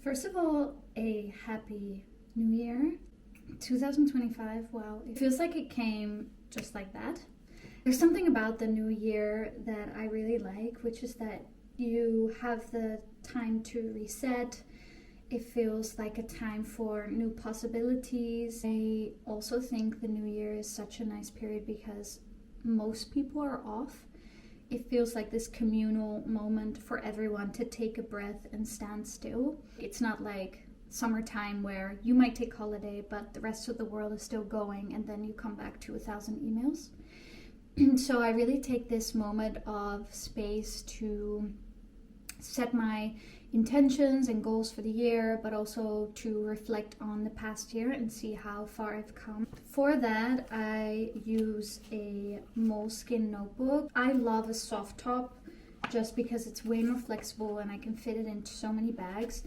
First of all, a happy new year. 2025, wow, it feels like it came just like that. There's something about the new year that I really like, which is that you have the time to reset. It feels like a time for new possibilities. I also think the new year is such a nice period because most people are off. It feels like this communal moment for everyone to take a breath and stand still. It's not like summertime where you might take holiday, but the rest of the world is still going, and then you come back to 1,000 emails. So I really take this moment of space to set my intentions and goals for the year, but also to reflect on the past year and see how far I've come. For that, I use a Moleskine notebook. I love a soft top just because it's way more flexible and I can fit it into so many bags.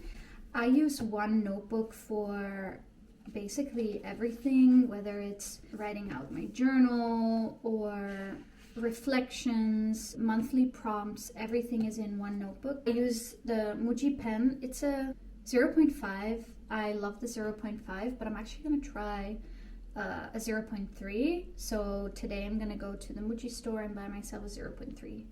I use one notebook for basically everything, whether it's writing out my journal or reflections, monthly prompts, everything is in one notebook. I use the Muji pen. It's a 0.5. I love the 0.5, but I'm actually going to try a 0.3. So today I'm going to go to the Muji store and buy myself a 0.3.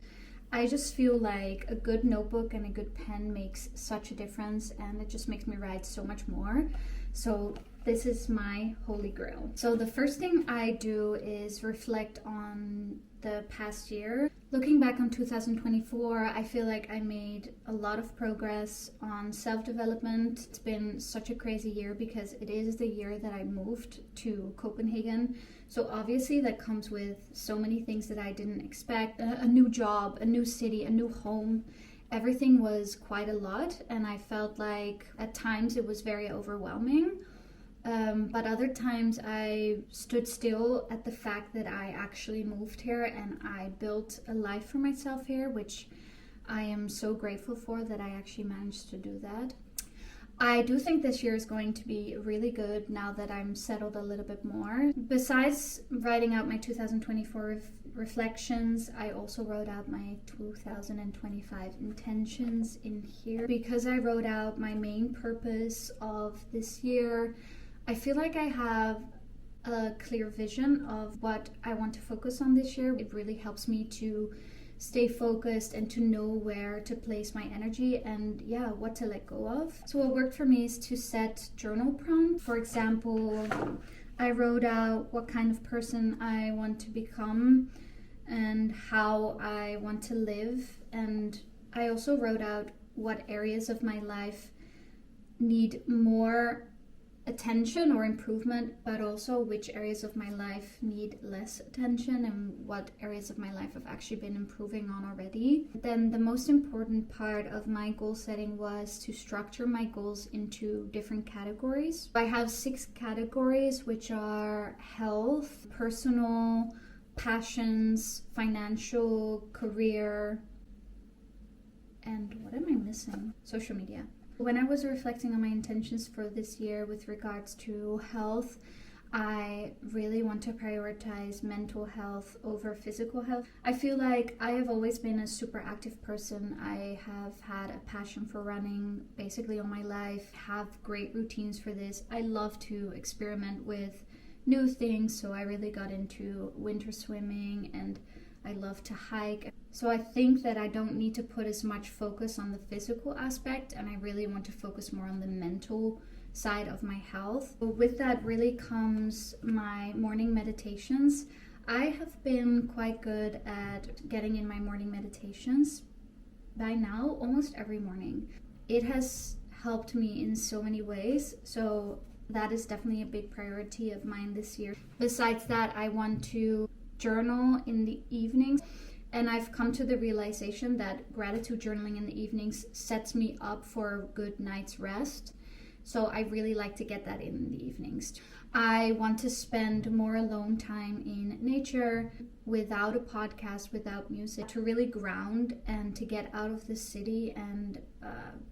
I just feel like a good notebook and a good pen makes such a difference, and it just makes me write so much more. So this is my holy grail. So the first thing I do is reflect on the past year. Looking back on 2024, I feel like I made a lot of progress on self-development. It's been such a crazy year because it is the year that I moved to Copenhagen. So obviously that comes with so many things that I didn't expect. A new job, a new city, a new home. Everything was quite a lot, and I felt like at times it was very overwhelming. But other times I stood still at the fact that I actually moved here and I built a life for myself here, which I am so grateful for that I actually managed to do that. I do think this year is going to be really good now that I'm settled a little bit more. Besides writing out my 2024 reflections, I also wrote out my 2025 intentions in here. Because I wrote out my main purpose of this year, I feel like I have a clear vision of what I want to focus on this year. It really helps me to stay focused and to know where to place my energy and what to let go of. So what worked for me is to set journal prompts. For example, I wrote out what kind of person I want to become and how I want to live. And I also wrote out what areas of my life need more attention or improvement, but also which areas of my life need less attention and what areas of my life I've actually been improving on already. Then the most important part of my goal setting was to structure my goals into different categories. I have 6 categories, which are health, personal, passions, financial, career, and what am I missing? Social media. When I was reflecting on my intentions for this year with regards to health, I really want to prioritize mental health over physical health. I feel like I have always been a super active person. I have had a passion for running basically all my life, have great routines for this. I love to experiment with new things, so I really got into winter swimming and I love to hike. So I think that I don't need to put as much focus on the physical aspect, and I really want to focus more on the mental side of my health. With that really comes my morning meditations. I have been quite good at getting in my morning meditations by now, almost every morning. It has helped me in so many ways, so that is definitely a big priority of mine this year. Besides that, I want to journal in the evenings, and I've come to the realization that gratitude journaling in the evenings sets me up for a good night's rest. So I really like to get that in the evenings. I want to spend more alone time in nature without a podcast, without music, to really ground and to get out of the city and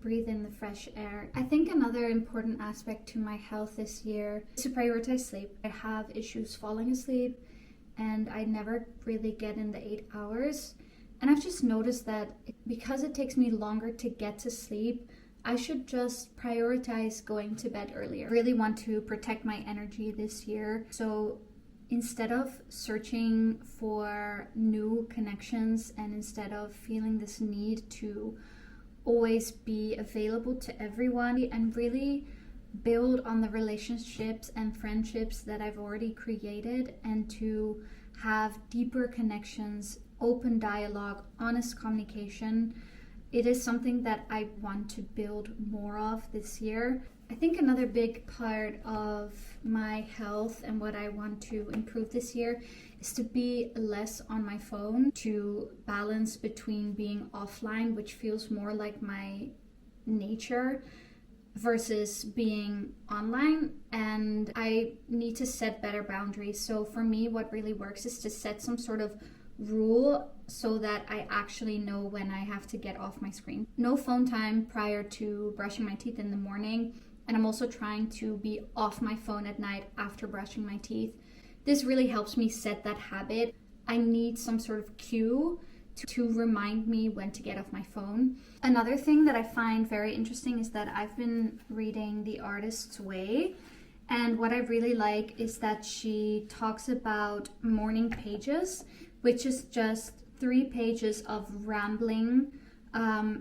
breathe in the fresh air. I think another important aspect to my health this year is to prioritize sleep. I have issues falling asleep and I never really get in the 8 hours. And I've just noticed that because it takes me longer to get to sleep, I should just prioritize going to bed earlier. I really want to protect my energy this year. So instead of searching for new connections and instead of feeling this need to always be available to everyone and really build on the relationships and friendships that I've already created and to have deeper connections, open dialogue, honest communication. It is something that I want to build more of this year. I think another big part of my health and what I want to improve this year is to be less on my phone, to balance between being offline, which feels more like my nature, versus being online. And I need to set better boundaries. So for me, what really works is to set some sort of rule so that I actually know when I have to get off my screen. No phone time prior to brushing my teeth in the morning. And I'm also trying to be off my phone at night after brushing my teeth. This really helps me set that habit. I need some sort of cue to remind me when to get off my phone. Another thing that I find very interesting is that I've been reading The Artist's Way. And what I really like is that she talks about morning pages, which is just 3 pages of rambling.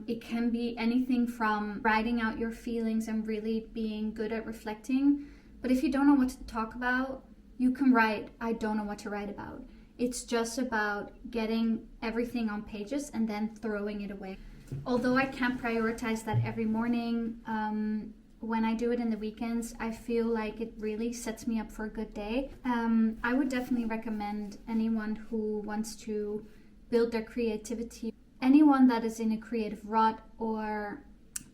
It can be anything from writing out your feelings and really being good at reflecting. But if you don't know what to talk about, you can write, I don't know what to write about. It's just about getting everything on pages and then throwing it away. Although I can't prioritize that every morning, when I do it in the weekends, I feel like it really sets me up for a good day. I would definitely recommend anyone who wants to build their creativity, anyone that is in a creative rut or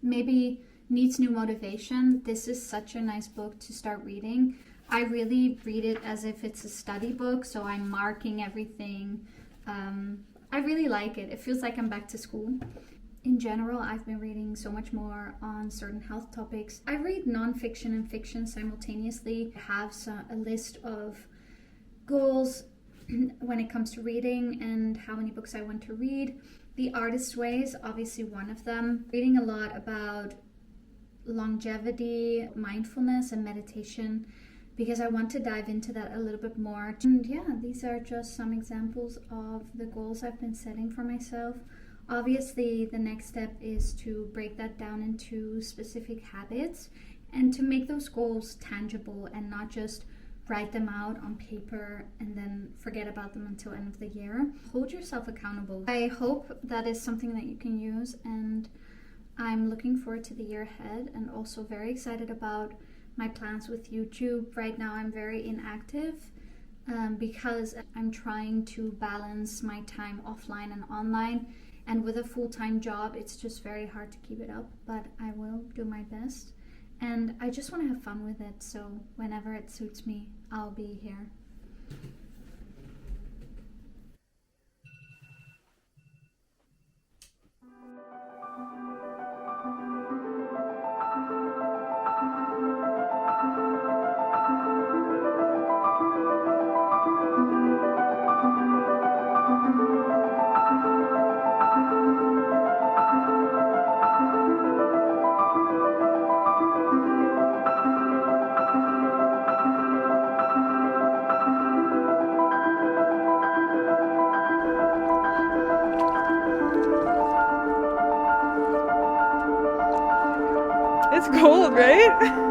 maybe needs new motivation. This is such a nice book to start reading. I really read it as if it's a study book, so I'm marking everything. I really like it. It feels like I'm back to school. In general, I've been reading so much more on certain health topics. I read nonfiction and fiction simultaneously. I have a list of goals when it comes to reading and how many books I want to read. The Artist's Way is obviously one of them. Reading a lot about longevity, mindfulness, and meditation, because I want to dive into that a little bit more. And yeah, these are just some examples of the goals I've been setting for myself. Obviously, the next step is to break that down into specific habits and to make those goals tangible and not just write them out on paper and then forget about them until end of the year. Hold yourself accountable. I hope that is something that you can use, and I'm looking forward to the year ahead and also very excited about my plans with YouTube. Right now I'm very inactive because I'm trying to balance my time offline and online, and with a full-time job it's just very hard to keep it up, but I will do my best and I just want to have fun with it, so whenever it suits me I'll be here. It's cold, right?